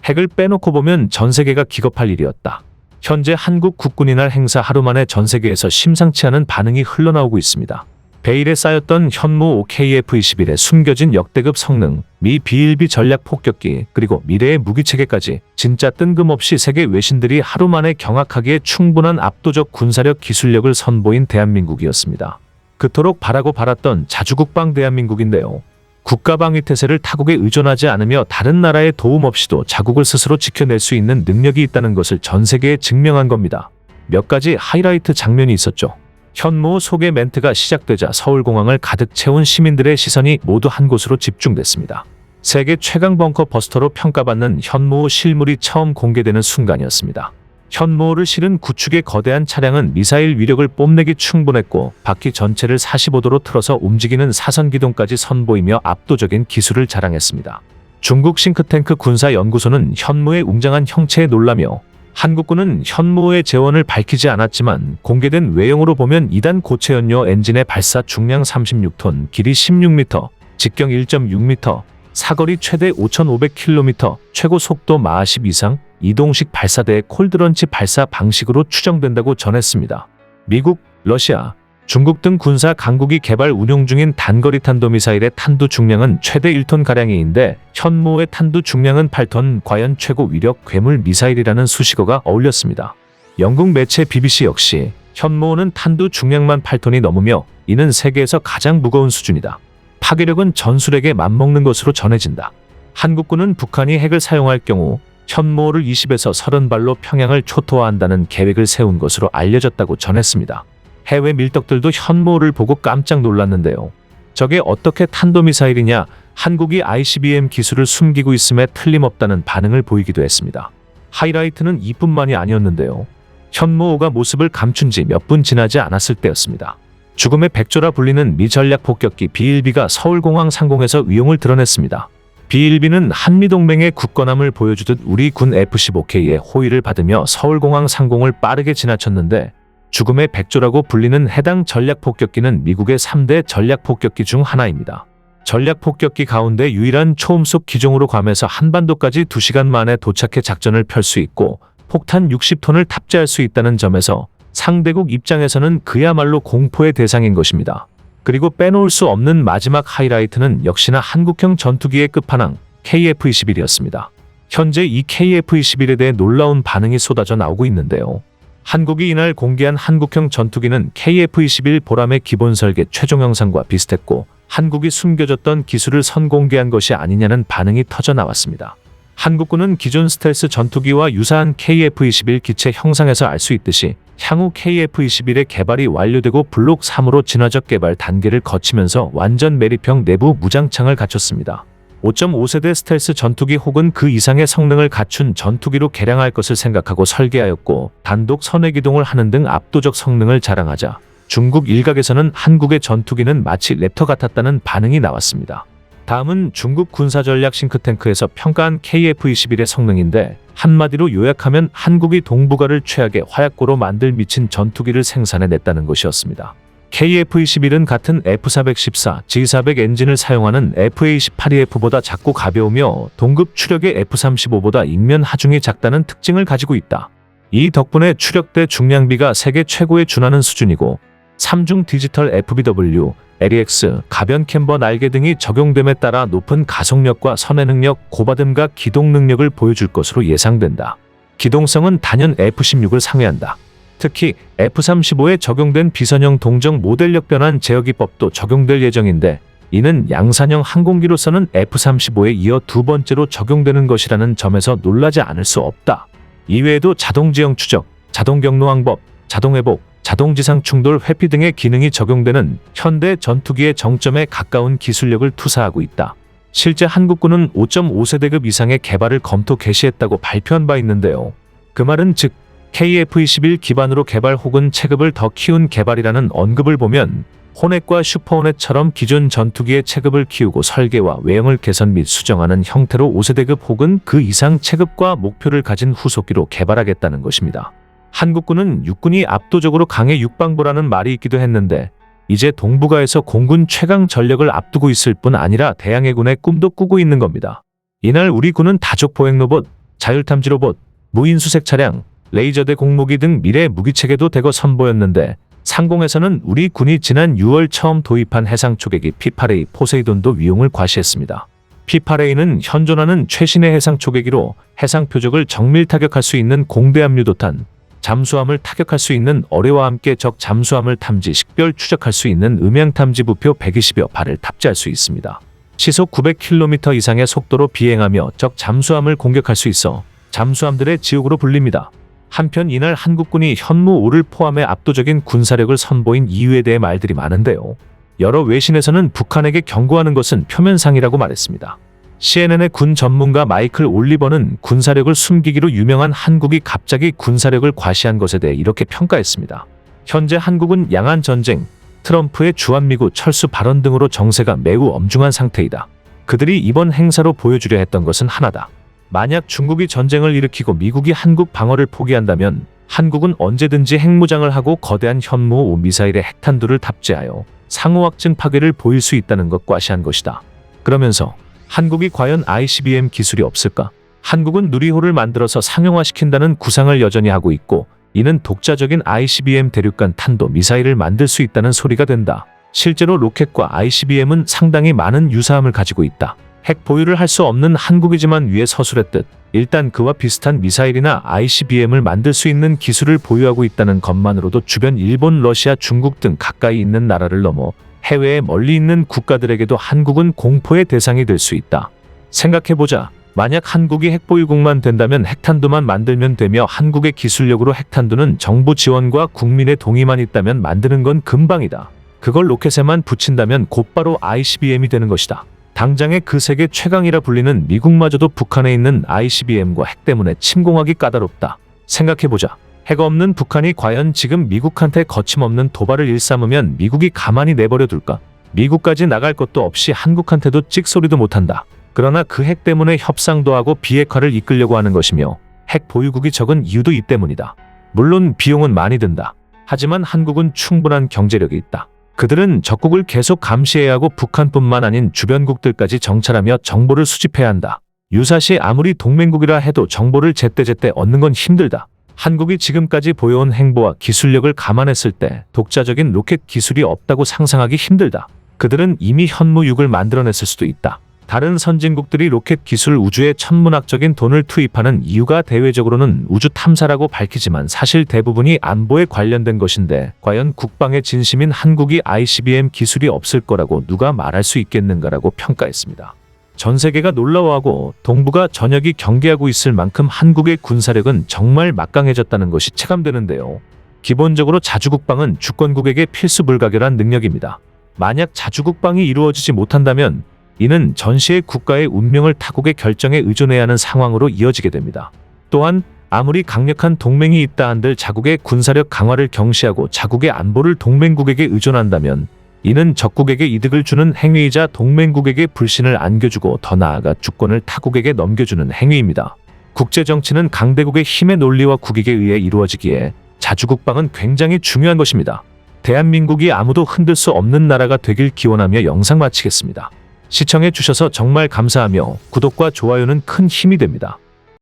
핵을 빼놓고 보면 전 세계가 기겁할 일이었다. 현재 한국 국군이 날 행사 하루 만에 전 세계에서 심상치 않은 반응이 흘러나오고 있습니다. 베일에 쌓였던 현무 KF-21의 숨겨진 역대급 성능, 미 B-1B 전략 폭격기, 그리고 미래의 무기체계까지 진짜 뜬금없이 세계 외신들이 하루 만에 경악하기에 충분한 압도적 군사력 기술력을 선보인 대한민국이었습니다. 그토록 바라고 바랐던 자주국방 대한민국인데요. 국가방위태세를 타국에 의존하지 않으며 다른 나라의 도움 없이도 자국을 스스로 지켜낼 수 있는 능력이 있다는 것을 전 세계에 증명한 겁니다. 몇 가지 하이라이트 장면이 있었죠. 현무 소개 멘트가 시작되자 서울공항을 가득 채운 시민들의 시선이 모두 한 곳으로 집중됐습니다. 세계 최강 벙커 버스터로 평가받는 현무 실물이 처음 공개되는 순간이었습니다. 현무를 실은 구축의 거대한 차량은 미사일 위력을 뽐내기 충분했고 바퀴 전체를 45도로 틀어서 움직이는 사선 기동까지 선보이며 압도적인 기술을 자랑했습니다. 중국 싱크탱크 군사연구소는 현무의 웅장한 형체에 놀라며 한국군은 현무의 재원을 밝히지 않았지만 공개된 외형으로 보면 2단 고체연료 엔진의 발사 중량 36톤, 길이 16m, 직경 1.6m, 사거리 최대 5,500km, 최고 속도 마하 10 이상, 이동식 발사대의 콜드런치 발사 방식으로 추정된다고 전했습니다. 미국, 러시아, 중국 등 군사 강국이 개발 운용 중인 단거리 탄도미사일의 탄두 중량은 최대 1톤가량인데 현무의 탄두 중량은 8톤, 과연 최고 위력 괴물 미사일이라는 수식어가 어울렸습니다. 영국 매체 BBC 역시 현무는 탄두 중량만 8톤이 넘으며 이는 세계에서 가장 무거운 수준이다. 파괴력은 전술핵에 맞먹는 것으로 전해진다. 한국군은 북한이 핵을 사용할 경우 현무를 20에서 30발로 평양을 초토화한다는 계획을 세운 것으로 알려졌다고 전했습니다. 해외 밀떡들도 현무를 보고 깜짝 놀랐는데요. 저게 어떻게 탄도미사일이냐, 한국이 ICBM 기술을 숨기고 있음에 틀림없다는 반응을 보이기도 했습니다. 하이라이트는 이뿐만이 아니었는데요. 현무5가 모습을 감춘 지 몇 분 지나지 않았을 때였습니다. 죽음의 백조라 불리는 미 전략 폭격기 B-1B가 서울공항 상공에서 위용을 드러냈습니다. B-1B는 한미동맹의 굳건함을 보여주듯 우리 군 F-15K의 호위를 받으며 서울공항 상공을 빠르게 지나쳤는데 죽음의 백조라고 불리는 해당 전략폭격기는 미국의 3대 전략폭격기 중 하나입니다. 전략폭격기 가운데 유일한 초음속 기종으로 괌에서 한반도까지 2시간 만에 도착해 작전을 펼 수 있고 폭탄 60톤을 탑재할 수 있다는 점에서 상대국 입장에서는 그야말로 공포의 대상인 것입니다. 그리고 빼놓을 수 없는 마지막 하이라이트는 역시나 한국형 전투기의 끝판왕 KF-21이었습니다. 현재 이 KF-21에 대해 놀라운 반응이 쏟아져 나오고 있는데요. 한국이 이날 공개한 한국형 전투기는 KF-21 보람의 기본 설계 최종 영상과 비슷했고 한국이 숨겨졌던 기술을 선공개한 것이 아니냐는 반응이 터져 나왔습니다. 한국군은 기존 스텔스 전투기와 유사한 KF-21 기체 형상에서 알 수 있듯이 향후 KF-21의 개발이 완료되고 블록 3으로 진화적 개발 단계를 거치면서 완전 매립형 내부 무장창을 갖췄습니다. 5.5세대 스텔스 전투기 혹은 그 이상의 성능을 갖춘 전투기로 개량할 것을 생각하고 설계하였고 단독 선외 기동을 하는 등 압도적 성능을 자랑하자 중국 일각에서는 한국의 전투기는 마치 랩터 같았다는 반응이 나왔습니다. 다음은 중국 군사전략 싱크탱크에서 평가한 KF-21의 성능인데 한마디로 요약하면 한국이 동북아를 최악의 화약고로 만들 미친 전투기를 생산해냈다는 것이었습니다. KF-21은 같은 F-414, G-400 엔진을 사용하는 FA-18EF보다 작고 가벼우며 동급 추력의 F-35보다 ing면 하중이 작다는 특징을 가지고 있다. 이 덕분에 추력대 중량비가 세계 최고에 준하는 수준이고 3중 디지털 FBW, LEX, 가변 캠버 날개 등이 적용됨에 따라 높은 가속력과 선회 능력, 고받음과 기동 능력을 보여줄 것으로 예상된다. 기동성은 단연 F-16을 상회한다. 특히 F-35에 적용된 비선형 동정 모델력 변환 제어기법도 적용될 예정인데 이는 양산형 항공기로서는 F-35에 이어 두 번째로 적용되는 것이라는 점에서 놀라지 않을 수 없다. 이외에도 자동지형 추적, 자동경로항법, 자동회복, 자동지상 충돌 회피 등의 기능이 적용되는 현대 전투기의 정점에 가까운 기술력을 투사하고 있다. 실제 한국군은 5.5세대급 이상의 개발을 검토 개시했다고 발표한 바 있는데요. 그 말은 즉 KF-21 기반으로 개발 혹은 체급을 더 키운 개발이라는 언급을 보면 호넷과 슈퍼호넷처럼 기존 전투기의 체급을 키우고 설계와 외형을 개선 및 수정하는 형태로 5세대급 혹은 그 이상 체급과 목표를 가진 후속기로 개발하겠다는 것입니다. 한국군은 육군이 압도적으로 강해 육방부라는 말이 있기도 했는데 이제 동북아에서 공군 최강 전력을 앞두고 있을 뿐 아니라 대양해군의 꿈도 꾸고 있는 겁니다. 이날 우리 군은 다족 보행 로봇, 자율탐지 로봇, 무인수색 차량, 레이저대 공무기 등 미래 무기체계도 대거 선보였는데 상공에서는 우리 군이 지난 6월 처음 도입한 해상 초계기 P8A 포세이돈도 위용을 과시했습니다. P8A는 현존하는 최신의 해상 초계기로 해상 표적을 정밀 타격할 수 있는 공대함 유도탄, 잠수함을 타격할 수 있는 어뢰와 함께 적 잠수함을 탐지 식별 추적할 수 있는 음향 탐지 부표 120여 발을 탑재할 수 있습니다. 시속 900km 이상의 속도로 비행하며 적 잠수함을 공격할 수 있어 잠수함들의 지옥으로 불립니다. 한편 이날 한국군이 현무 5를 포함해 압도적인 군사력을 선보인 이유에 대해 말들이 많은데요. 여러 외신에서는 북한에게 경고하는 것은 표면상이라고 말했습니다. CNN의 군 전문가 마이클 올리버는 군사력을 숨기기로 유명한 한국이 갑자기 군사력을 과시한 것에 대해 이렇게 평가했습니다. 현재 한국은 양안 전쟁, 트럼프의 주한미구 철수 발언 등으로 정세가 매우 엄중한 상태이다. 그들이 이번 행사로 보여주려 했던 것은 하나다. 만약 중국이 전쟁을 일으키고 미국이 한국 방어를 포기한다면 한국은 언제든지 핵무장을 하고 거대한 현무 5 미사일의 핵탄두를 탑재하여 상호 확증 파괴를 보일 수 있다는 것 과시한 것이다. 그러면서 한국이 과연 ICBM 기술이 없을까? 한국은 누리호를 만들어서 상용화시킨다는 구상을 여전히 하고 있고 이는 독자적인 ICBM 대륙간 탄도 미사일을 만들 수 있다는 소리가 된다. 실제로 로켓과 ICBM은 상당히 많은 유사함을 가지고 있다. 핵 보유를 할 수 없는 한국이지만 위에 서술했듯 일단 그와 비슷한 미사일이나 ICBM을 만들 수 있는 기술을 보유하고 있다는 것만으로도 주변 일본, 러시아, 중국 등 가까이 있는 나라를 넘어 해외에 멀리 있는 국가들에게도 한국은 공포의 대상이 될 수 있다. 생각해보자. 만약 한국이 핵보유국만 된다면 핵탄두만 만들면 되며 한국의 기술력으로 핵탄두는 정부 지원과 국민의 동의만 있다면 만드는 건 금방이다. 그걸 로켓에만 붙인다면 곧바로 ICBM이 되는 것이다. 당장의 그 세계 최강이라 불리는 미국마저도 북한에 있는 ICBM과 핵 때문에 침공하기 까다롭다. 생각해보자. 핵 없는 북한이 과연 지금 미국한테 거침없는 도발을 일삼으면 미국이 가만히 내버려 둘까? 미국까지 나갈 것도 없이 한국한테도 찍소리도 못한다. 그러나 그 핵 때문에 협상도 하고 비핵화를 이끌려고 하는 것이며 핵 보유국이 적은 이유도 이 때문이다. 물론 비용은 많이 든다. 하지만 한국은 충분한 경제력이 있다. 그들은 적국을 계속 감시해야 하고 북한뿐만 아닌 주변국들까지 정찰하며 정보를 수집해야 한다. 유사시 아무리 동맹국이라 해도 정보를 제때제때 얻는 건 힘들다. 한국이 지금까지 보여온 행보와 기술력을 감안했을 때 독자적인 로켓 기술이 없다고 상상하기 힘들다. 그들은 이미 현무 6을 만들어냈을 수도 있다. 다른 선진국들이 로켓 기술 우주에 천문학적인 돈을 투입하는 이유가 대외적으로는 우주 탐사라고 밝히지만 사실 대부분이 안보에 관련된 것인데 과연 국방의 진심인 한국이 ICBM 기술이 없을 거라고 누가 말할 수 있겠는가라고 평가했습니다. 전 세계가 놀라워하고 동북아 전역이 경계하고 있을 만큼 한국의 군사력은 정말 막강해졌다는 것이 체감되는데요. 기본적으로 자주국방은 주권국에게 필수 불가결한 능력입니다. 만약 자주국방이 이루어지지 못한다면 이는 전시의 국가의 운명을 타국의 결정에 의존해야 하는 상황으로 이어지게 됩니다. 또한 아무리 강력한 동맹이 있다 한들 자국의 군사력 강화를 경시하고 자국의 안보를 동맹국에게 의존한다면 이는 적국에게 이득을 주는 행위이자 동맹국에게 불신을 안겨주고 더 나아가 주권을 타국에게 넘겨주는 행위입니다. 국제정치는 강대국의 힘의 논리와 국익에 의해 이루어지기에 자주국방은 굉장히 중요한 것입니다. 대한민국이 아무도 흔들 수 없는 나라가 되길 기원하며 영상 마치겠습니다. 시청해 주셔서 정말 감사하며 구독과 좋아요는 큰 힘이 됩니다.